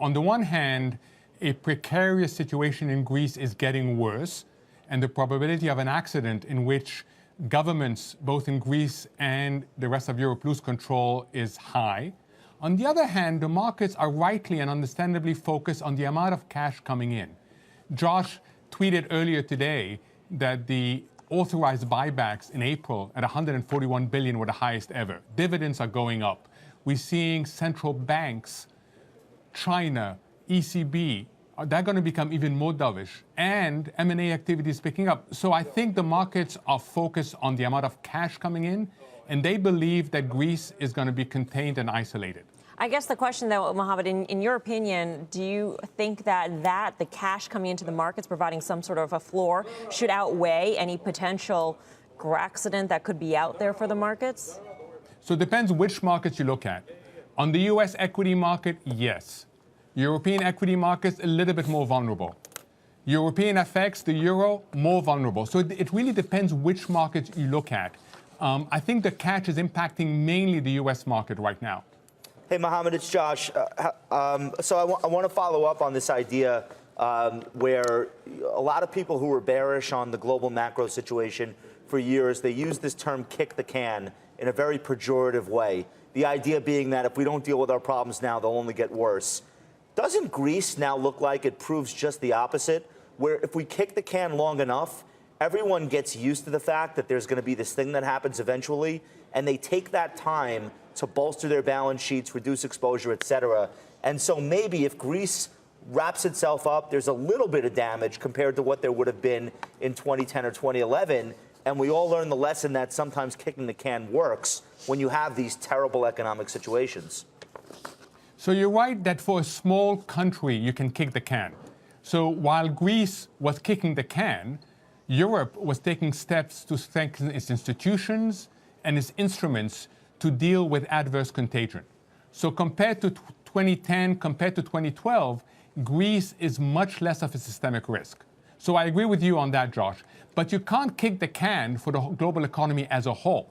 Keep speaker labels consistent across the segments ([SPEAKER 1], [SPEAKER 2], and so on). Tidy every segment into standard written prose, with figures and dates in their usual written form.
[SPEAKER 1] on the one hand, a precarious situation in Greece is getting worse, and the probability of an accident in which governments, both in Greece and the rest of Europe, lose control is high. On the other hand, the markets are rightly and understandably focused on the amount of cash coming in. Josh tweeted earlier today that the authorized buybacks in April at 141 billion were the highest ever. Dividends are going up. We're seeing central banks, China, ECB, they're going to become even more dovish, and M&A activity is picking up. So I think the markets are focused on the amount of cash coming in, and they believe that Greece is going to be contained and isolated.
[SPEAKER 2] I guess the question, though, Mohammed, in your opinion, do you think that the cash coming into the markets, providing some sort of a floor, should outweigh any potential accident that could be out there for the markets?
[SPEAKER 1] So it depends which markets you look at. On the U.S. equity market, yes. European equity markets, a little bit more vulnerable. European FX, the euro, more vulnerable. So it really depends which markets you look at. I think the cash is impacting mainly the U.S. market right now.
[SPEAKER 3] Hey, Mohammed, it's Josh. So I want to follow up on this idea where a lot of people who were bearish on the global macro situation for years, they use this term kick the can in a very pejorative way. The idea being that if we don't deal with our problems now, they'll only get worse. Doesn't Greece now look like it proves just the opposite, where if we kick the can long enough, everyone gets used to the fact that there's going to be this thing that happens eventually, and they take that time to bolster their balance sheets, reduce exposure, et cetera. And so maybe if Greece wraps itself up, there's a little bit of damage compared to what there would have been in 2010 or 2011, and we all learn the lesson that sometimes kicking the can works when you have these terrible economic situations.
[SPEAKER 1] So you're right that for a small country, you can kick the can. So while Greece was kicking the can, Europe was taking steps to strengthen its institutions and its instruments to deal with adverse contagion. So compared to 2010, compared to 2012, Greece is much less of a systemic risk. So I agree with you on that, Josh. But you can't kick the can for the global economy as a whole.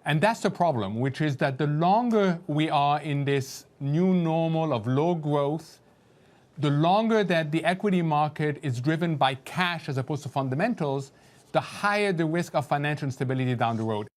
[SPEAKER 1] And that's the problem, which is that the longer we are in this new normal of low growth, the longer that the equity market is driven by cash as opposed to fundamentals, the higher the risk of financial instability down the road.